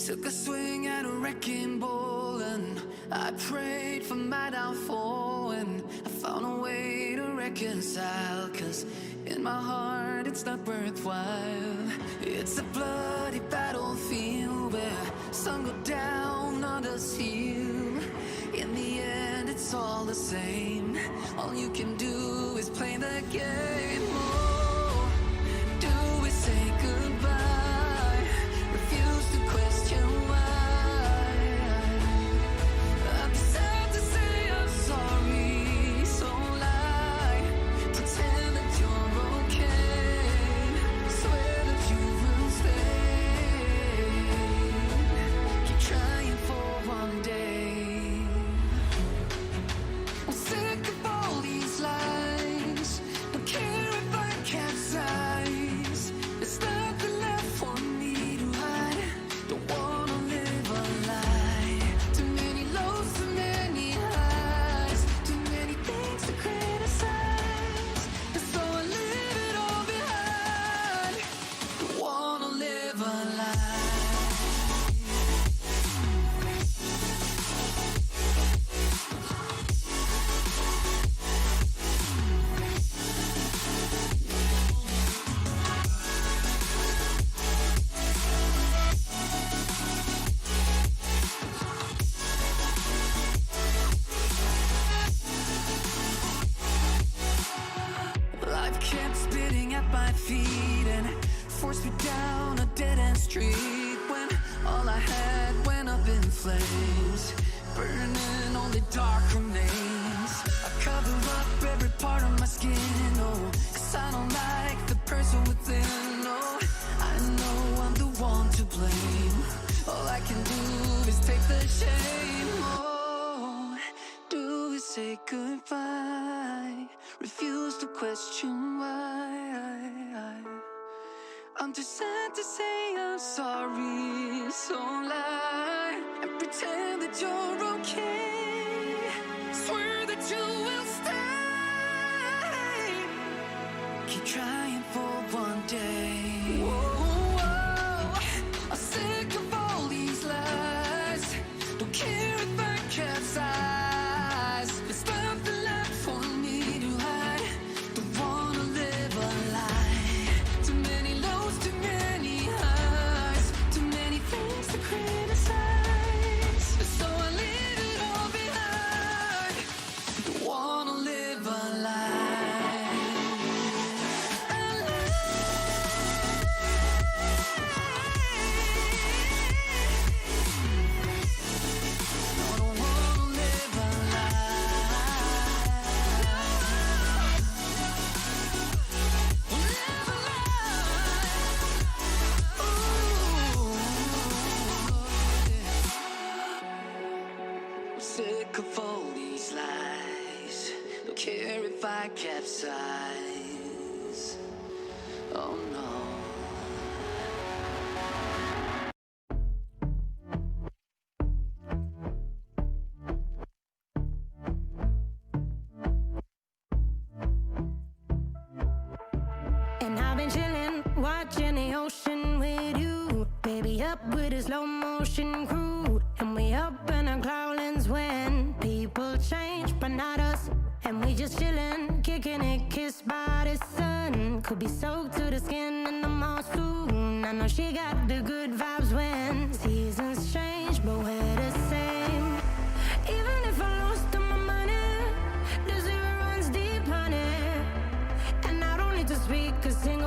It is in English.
Took a swing at a wrecking ball and I prayed for my downfall, and I found a way to reconcile, 'cause in my heart it's not worthwhile. It's a bloody battlefield where some go down, others heal. In the end it's all the same. All you can do is play the game. Oh, do we say goodbye? Refuse to question why. I'm sad to say I'm sorry, so lie. Pretend that you're okay. Swear that you will stay. Keep trying for one day. I'm sick of all these lies. Don't care if I capsize. There's nothing left for me to hide. Don't wanna live a lie. Too many lows, too many highs. Too many things to criticize. And so I leave it all behind. Don't wanna live a lie. Life kept spitting at my feet and forced me down a dead-end street, when all I had went up in flames, burning only dark remains. I cover up every part of my skin, oh, 'cause I don't like the person within. Oh, I know I'm the one to blame. All I can do is take the shame. Oh, do we say goodbye? Refuse to question why. I'm too sad to say I'm sorry, so lie and pretend that you're okay. Swear that you will stay. Keep trying for one day. Whoa, whoa. I'm sick of all these lies. Don't care if I capsize. There's nothing left for me to hide. Don't wanna live a lie. Too many lows, too many highs. Too many things to criticize. So I leave it all behind. Don't wanna live a lie. A lie. No, I don't wanna live a lie. Live a lie. Ooh. I'm sick of all these lies. Don't care if I capsize. Oh no. And I've been chillin', watching the ocean with you. Baby, up with a slow motion crew. And we up in our cloudlands when people change, but not us. And we just chillin', kicking it, kissed by the sun. Could be soaked to the skin in the mall soon. I know she got the good vibes when seasons change, but we're the same. Even if I lost all my money, the zero runs deep, honey. And I don't need to speak a single